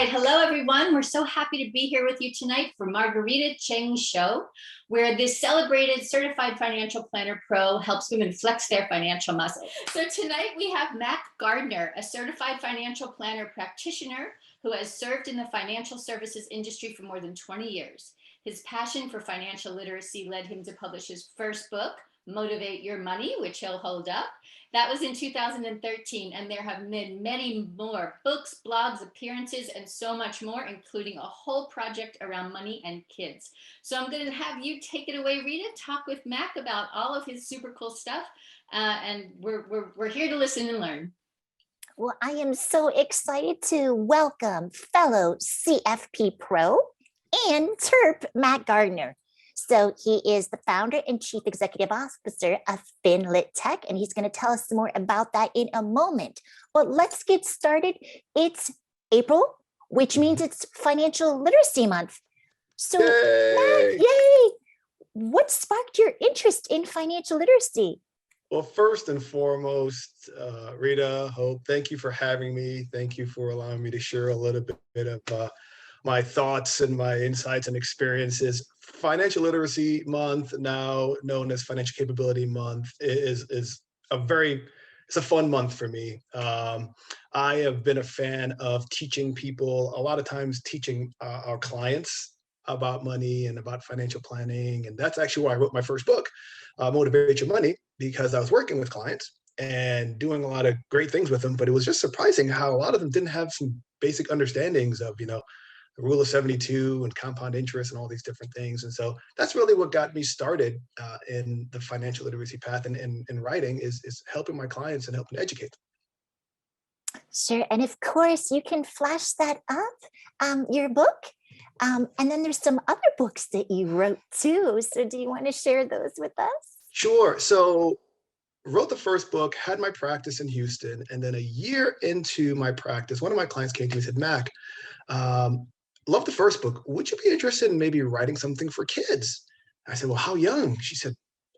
right. Hello, everyone. We're so happy to be here with you tonight for Marguerita Cheng's show, where this celebrated certified financial planner pro helps women flex their financial muscle. So tonight we have Mac Gardner, a certified financial planner practitioner who has served in the financial services industry for more than 20 years. His passion for financial literacy led him to publish his first book, Motivate Your Money, which he'll hold up. That was in 2013, and there have been many more books, blogs, appearances, and so much more, including a whole project around money and kids. So I'm going to have you take it away, Rita, talk with Mac about all of his super cool stuff, and we're here to listen and learn. Well, I am so excited to welcome fellow CFP Pro and TERP Mac Gardner. So he is the founder and chief executive officer of FinLit Tech, and he's going to tell us more about that in a moment. But let's get started. It's April, which means it's Financial Literacy Month. So, Yay! Mac, yay! What sparked your interest in financial literacy? Well, first and foremost, Rita, Hope, thank you for having me. Thank you for allowing me to share a little bit of my thoughts and my insights and experiences. Financial Literacy Month, now known as Financial Capability Month, is it's a fun month for me. I have been a fan of teaching people, a lot of times teaching our clients about money and about financial planning. And that's actually why I wrote my first book, Motivate Your Money, because I was working with clients and doing a lot of great things with them. But it was just surprising how a lot of them didn't have some basic understandings of, the rule of 72 and compound interest and all these different things. And so that's really what got me started in the financial literacy path and in writing is helping my clients and helping educate them. Sure. And of course, you can flash that up, your book. And then there's some other books that you wrote too. So do you want to share those with us? Sure. So wrote the first book, had my practice in Houston. And then a year into my practice, one of my clients came to me and said, Mac, love the first book. Would you be interested in maybe writing something for kids? I said, well, how young? She said,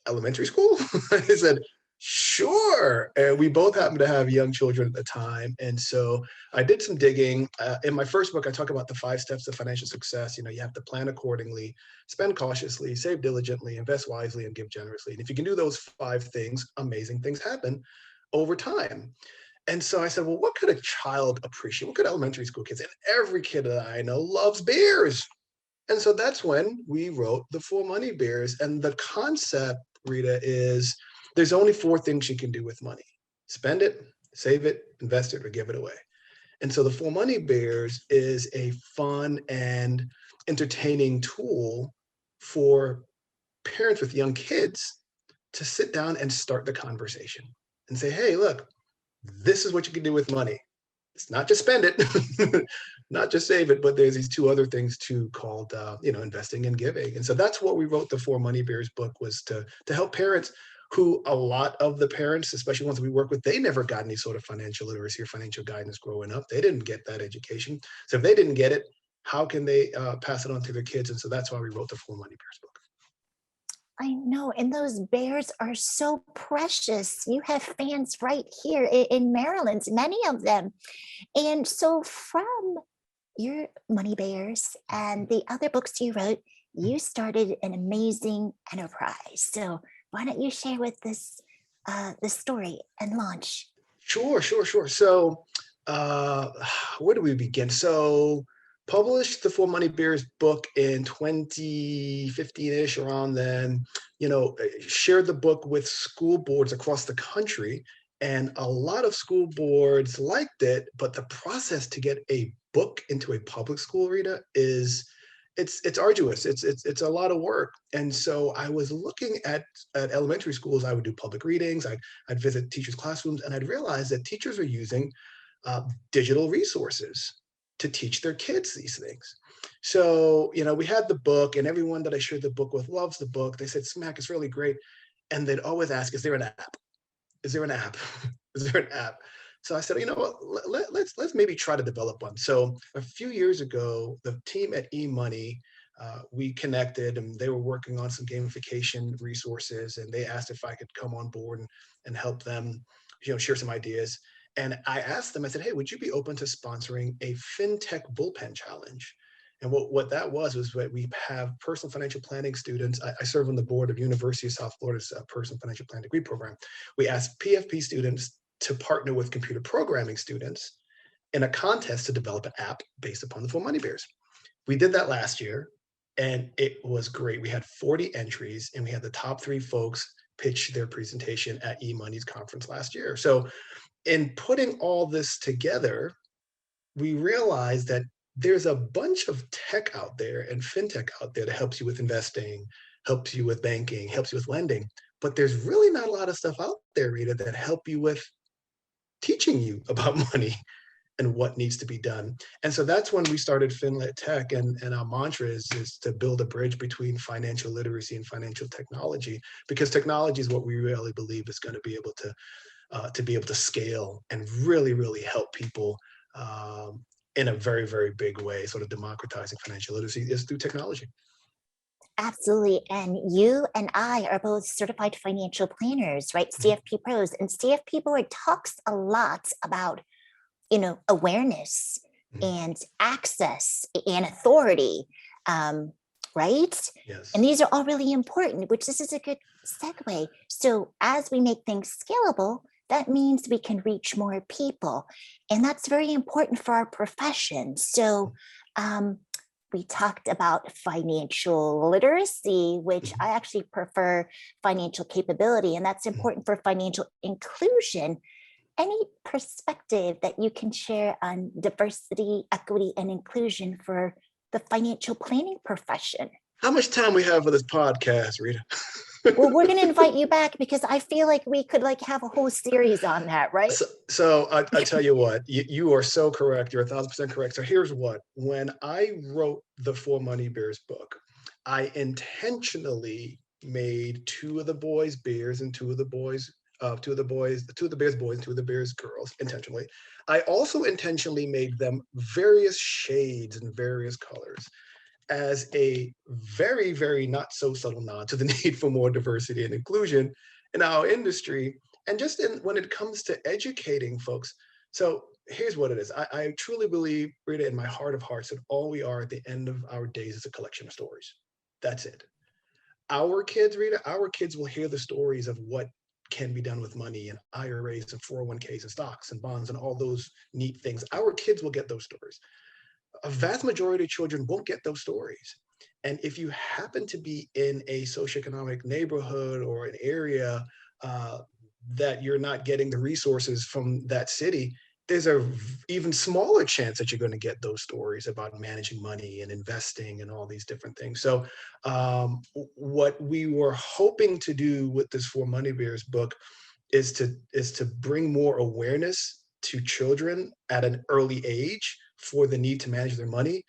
elementary school? I said, sure. And we both happened to have young children at the time. And so I did some digging. In my first book, I talk about the 5 steps of financial success. You have to plan accordingly, spend cautiously, save diligently, invest wisely, and give generously. And if you can do those 5 things, amazing things happen over time. And so I said, well, what could a child appreciate? What could elementary school kids? And every kid that I know loves beers. And so that's when we wrote the 4 Money Bears. And the concept, Rita, is there's only 4 things you can do with money: spend it, save it, invest it, or give it away. And so the 4 Money Bears is a fun and entertaining tool for parents with young kids to sit down and start the conversation and say, hey, look, this is what you can do with money. It's not just spend it, not just save it, but there's these 2 other things too called, investing and giving. And so that's what we wrote the 4 Money Bears book, was to help parents who, a lot of the parents, especially ones we work with, they never got any sort of financial literacy or financial guidance growing up. They didn't get that education. So if they didn't get it, how can they pass it on to their kids? And so that's why we wrote the 4 Money Bears book. I know, and those bears are so precious. You have fans right here in Maryland, many of them. And so from your Money Bears and the other books you wrote, you started an amazing enterprise. So why don't you share with us the story and launch? Sure. So where do we begin? So published the 4 Money Bears book in 2015-ish, around then, shared the book with school boards across the country. And a lot of school boards liked it, but the process to get a book into a public school, Rita, it's arduous. It's a lot of work. And so I was looking at elementary schools. I would do public readings. I'd visit teachers' classrooms, and I'd realize that teachers are using digital resources to teach their kids these things. So, we had the book, and everyone that I shared the book with loves the book. They said, Smack, it's really great. And they'd always ask, is there an app? Is there an app? Is there an app? So I said, you know what, let's maybe try to develop one. So a few years ago, the team at eMoney, we connected, and they were working on some gamification resources, and they asked if I could come on board and help them, share some ideas. And I asked them, I said, hey, would you be open to sponsoring a FinTech Bullpen Challenge? And what that was that we have personal financial planning students. I serve on the board of University of South Florida's personal financial planning degree program. We asked PFP students to partner with computer programming students in a contest to develop an app based upon the 4 Money Bears. We did that last year, and it was great. We had 40 entries, and we had the top 3 folks pitch their presentation at eMoney's conference last year. So in putting all this together, we realized that there's a bunch of tech out there and fintech out there that helps you with investing, helps you with banking, helps you with lending. But there's really not a lot of stuff out there, Rita, that help you with teaching you about money and what needs to be done. And so that's when we started Finlit Tech. And our mantra is to build a bridge between financial literacy and financial technology, because technology is what we really believe is going to be able to scale and really, really help people in a very, very big way. Sort of democratizing financial literacy is through technology. Absolutely. And you and I are both certified financial planners, right? CFP pros. And CFP board talks a lot about, awareness and access and authority, right? Yes. And these are all really important, which this is a good segue. So as we make things scalable, that means we can reach more people. And that's very important for our profession. So we talked about financial literacy, which I actually prefer financial capability, and that's important for financial inclusion. Any perspective that you can share on diversity, equity, and inclusion for the financial planning profession? How much time we have for this podcast, Rita? Well, we're going to invite you back because I feel like we could have a whole series on that, right? So I tell you what, you are so correct. You're 1,000% correct. So here's what, when I wrote the 4 Money Bears book, I intentionally made 2 of the boys bears and 2 of the bears boys and 2 of the bears girls intentionally. I also intentionally made them various shades and various colors as a very, very not so subtle nod to the need for more diversity and inclusion in our industry. And just when it comes to educating folks. So here's what it is. I truly believe, Rita, in my heart of hearts, that all we are at the end of our days is a collection of stories. That's it. Our kids, Rita, our kids will hear the stories of what can be done with money and IRAs and 401ks and stocks and bonds and all those neat things. Our kids will get those stories. A vast majority of children won't get those stories. And if you happen to be in a socioeconomic neighborhood or an area that you're not getting the resources from that city, there's a even smaller chance that you're going to get those stories about managing money and investing and all these different things. So what we were hoping to do with this 4 Money Bears book is to bring more awareness to children at an early age for the need to manage their money.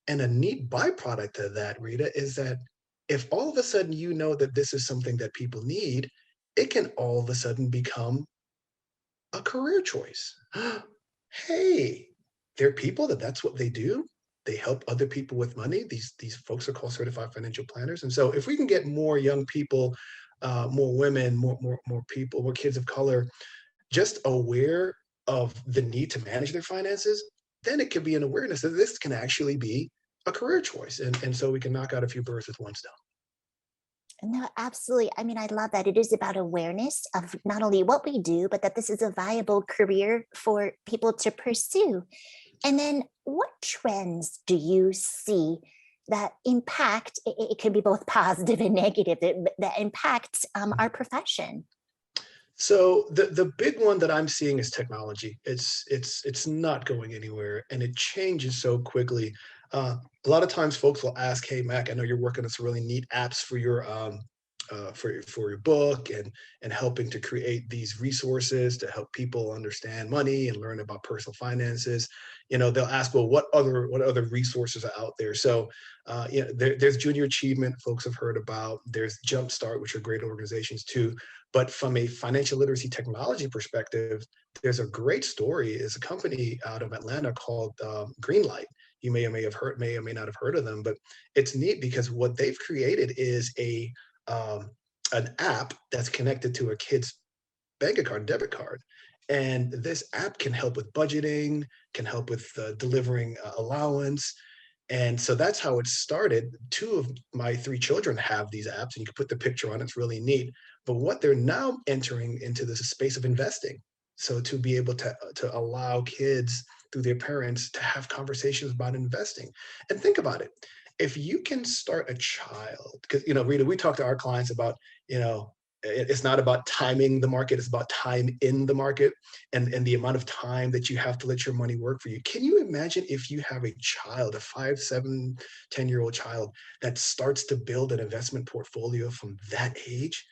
And a neat byproduct of that, Rita, is that if all of a sudden you know that this is something that people need, it can all of a sudden become a career choice. Hey, there are people that's what they do. They help other people with money. These folks are called certified financial planners. And so if we can get more young people, more women, more people, more kids of color, just aware of the need to manage their finances, then it could be an awareness that this can actually be a career choice. And so we can knock out a few birds with one stone. No, absolutely. I mean, I love that. It is about awareness of not only what we do, but that this is a viable career for people to pursue. And then what trends do you see that impact, it can be both positive and negative, that impact our profession? So the big one that I'm seeing is technology. It's not going anywhere, and it changes so quickly. A lot of times, folks will ask, "Hey, Mac, I know you're working on some really neat apps for your for your book and helping to create these resources to help people understand money and learn about personal finances." They'll ask, "Well, what other resources are out there?" So, there's Junior Achievement, folks have heard about. There's Jumpstart, which are great organizations too. But from a financial literacy technology perspective, there's a great story. It's a company out of Atlanta called Greenlight. You may or may not have heard of them, but it's neat because what they've created is an app that's connected to a kid's bank account, debit card. And this app can help with budgeting, can help with delivering allowance. And so that's how it started. 2 of my 3 children have these apps, and you can put the picture on. It's really neat. But what they're now entering into this space of investing. So to be able to allow kids through their parents to have conversations about investing. And think about it. If you can start a child, because, Rita, we talk to our clients about, it's not about timing the market, it's about time in the market, and the amount of time that you have to let your money work for you. Can you imagine if you have a child, a 5, 7, 10-year-old child that starts to build an investment portfolio from that age,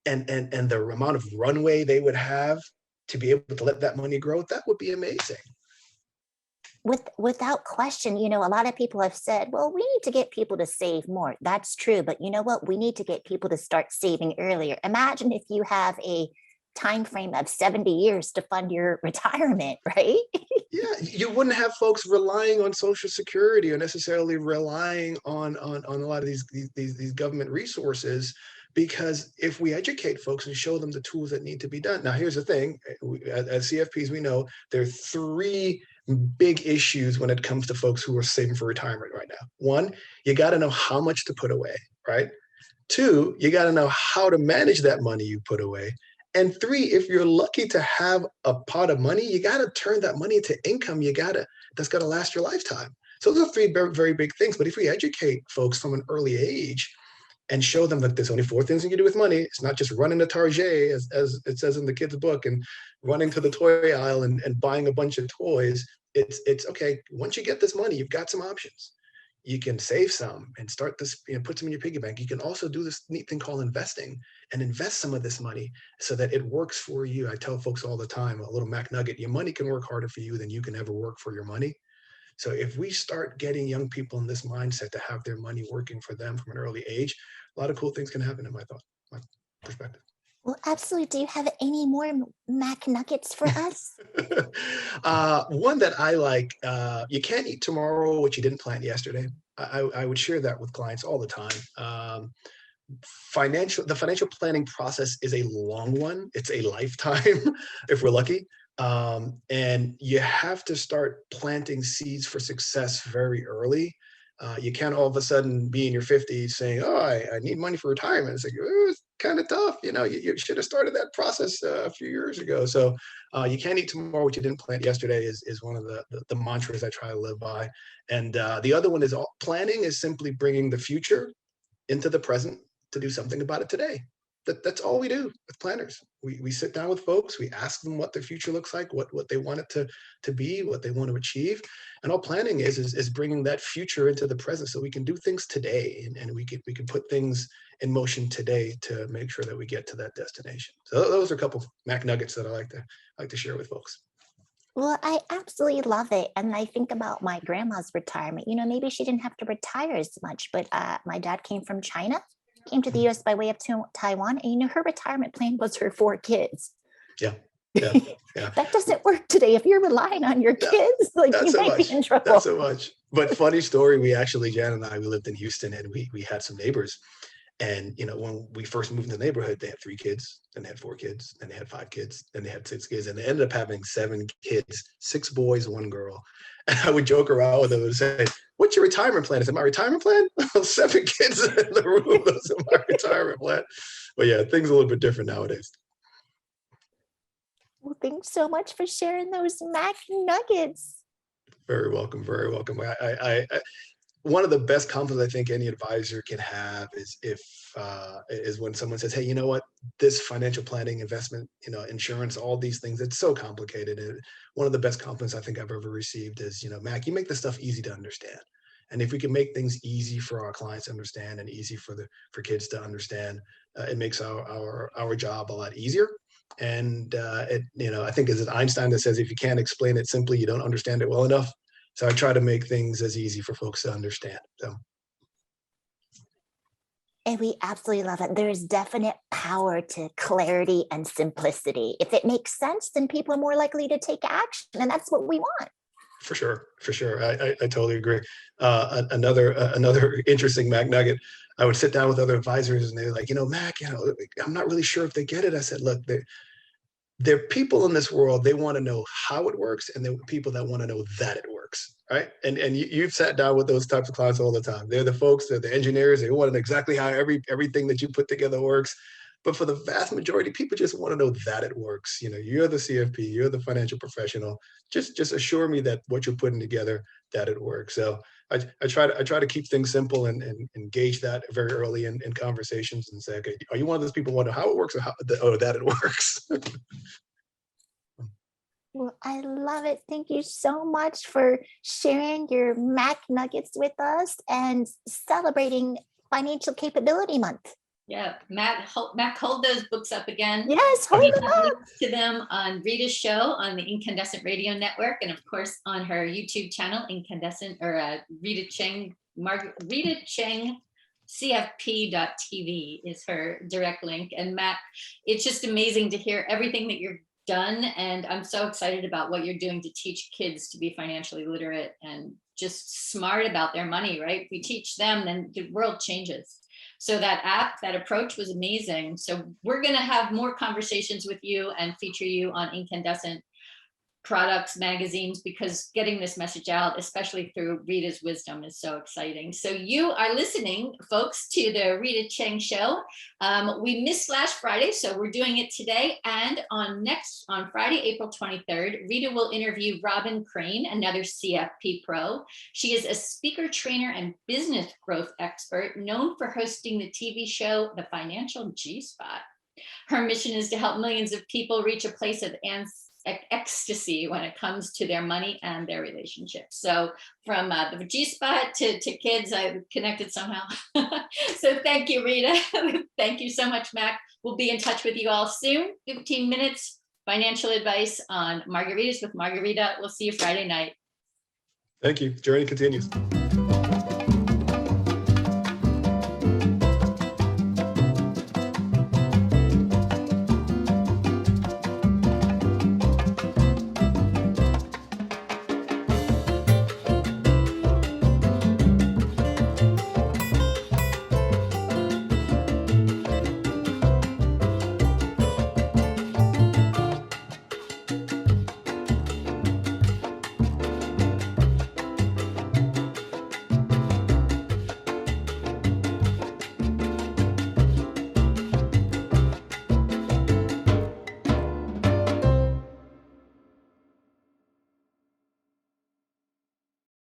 and the amount of runway they would have to be able to let that money grow? That would be amazing. Without question, a lot of people have said, well, we need to get people to save more. That's true. But you know what? We need to get people to start saving earlier. Imagine if you have a time frame of 70 years to fund your retirement, right? Yeah, you wouldn't have folks relying on Social Security or necessarily relying on a lot of these government resources, because if we educate folks and show them the tools that need to be done. Now, here's the thing, as CFPs, we know there are 3 big issues when it comes to folks who are saving for retirement right now. 1, you got to know how much to put away, right? 2, you got to know how to manage that money you put away. And 3, if you're lucky to have a pot of money, you got to turn that money into income. That's got to last your lifetime. So those are 3 very, very big things. But if we educate folks from an early age and show them that there's only 4 things you can do with money, it's not just running to Target, as it says in the kids' book, and running to the toy aisle and buying a bunch of toys. It's okay. Once you get this money, you've got some options. You can save some and start this, put some in your piggy bank. You can also do this neat thing called investing and invest some of this money so that it works for you. I tell folks all the time, a little Mac nugget: your money can work harder for you than you can ever work for your money. So if we start getting young people in this mindset to have their money working for them from an early age, a lot of cool things can happen, in my perspective. Well, absolutely. Do you have any more Mac nuggets for us? One that I like, you can't eat tomorrow what you didn't plant yesterday. I would share that with clients all the time. The financial planning process is a long one. It's a lifetime if we're lucky. And you have to start planting seeds for success very early. You can't all of a sudden be in your 50s saying, oh, I need money for retirement. It's like, it's kind of tough. You should have started that process a few years ago. So you can't eat tomorrow what you didn't plant yesterday is one of the mantras I try to live by. And the other one is planning is simply bringing the future into the present to do something about it today. That's all we do with planners. We sit down with folks, we ask them what their future looks like, what they want it to be, what they want to achieve. And all planning is bringing that future into the present so we can do things today, and we can put things in motion today to make sure that we get to that destination. So those are a couple Mac nuggets that I like to share with folks. Well, I absolutely love it. And I think about my grandma's retirement. Maybe she didn't have to retire as much, but my dad came from China, came to the US by way of Taiwan. And her retirement plan was her 4 kids. Yeah. That doesn't work today. If you're relying on your kids, you might be in trouble. Not so much. But funny story, Jan and I, we lived in Houston, and we had some neighbors. And, when we first moved in the neighborhood, they had 3 kids, then they had 4 kids, then they had 5 kids, then they had 6 kids, and they ended up having 7 kids, 6 boys, 1 girl. And I would joke around with them and say, what's your retirement plan? I said, my retirement plan? 7 kids in the room. Those are my retirement plan. But yeah, things are a little bit different nowadays. Well, thanks so much for sharing those Mac nuggets. Very welcome. Very welcome. I one of the best compliments I think any advisor can have is when someone says, hey, you know what, this financial planning, investment, insurance, all these things, it's so complicated. And one of the best compliments I think I've ever received is, Mac, you make this stuff easy to understand. And if we can make things easy for our clients to understand and easy for kids to understand, it makes our job a lot easier. And I think it's Einstein that says, if you can't explain it simply, you don't understand it well enough. So I try to make things as easy for folks to understand. So. And we absolutely love it. There is definite power to clarity and simplicity. If it makes sense, then people are more likely to take action, and that's what we want. For sure. I totally agree. Another interesting Mac nugget. I would sit down with other advisors, and they're like, Mac, I'm not really sure if they get it. I said, look, there are people in this world, they want to know how it works, and there are people that want to know that it works, right? And you've sat down with those types of clients all the time. They're the folks, they're the engineers, they want to know exactly how everything that you put together works. But for the vast majority, people just want to know that it works. You're the CFP, you're the financial professional. Just assure me that what you're putting together, that it works. So I try to keep things simple and engage that very early in conversations and say, okay, are you one of those people who wonder how it works or that it works? Well, I love it. Thank you so much for sharing your Mac nuggets with us and celebrating Financial Capability Month. Yeah, Matt, hold those books up again. Yes, hold We them have up. links to them on Rita's show on the Incandescent Radio Network, and of course on her YouTube channel, Incandescent, or Rita Cheng, Marguerita Cheng, CFP.TV is her direct link. And Matt, it's just amazing to hear everything that you've done, and I'm so excited about what you're doing to teach kids to be financially literate and just smart about their money, right? If we teach them, then the world changes. So that approach was amazing. So we're going to have more conversations with you and feature you on Incandescent products, magazines, because getting this message out, especially through Rita's wisdom, is so exciting. So you are listening, folks, to the Rita Cheng Show. We missed last Friday, so we're doing it today. And on Friday, April 23rd, Rita will interview Robin Crane, another CFP Pro. She is a speaker, trainer, and business growth expert known for hosting the TV show, The Financial G-Spot. Her mission is to help millions of people reach a place of ecstasy when it comes to their money and their relationships. So from the G-Spot to kids, I've connected somehow. So thank you, Rita. Thank you so much, Mac. We'll be in touch with you all soon. 15 minutes financial advice on Margaritas with Margarita. We'll see you Friday night. Thank you. Journey continues.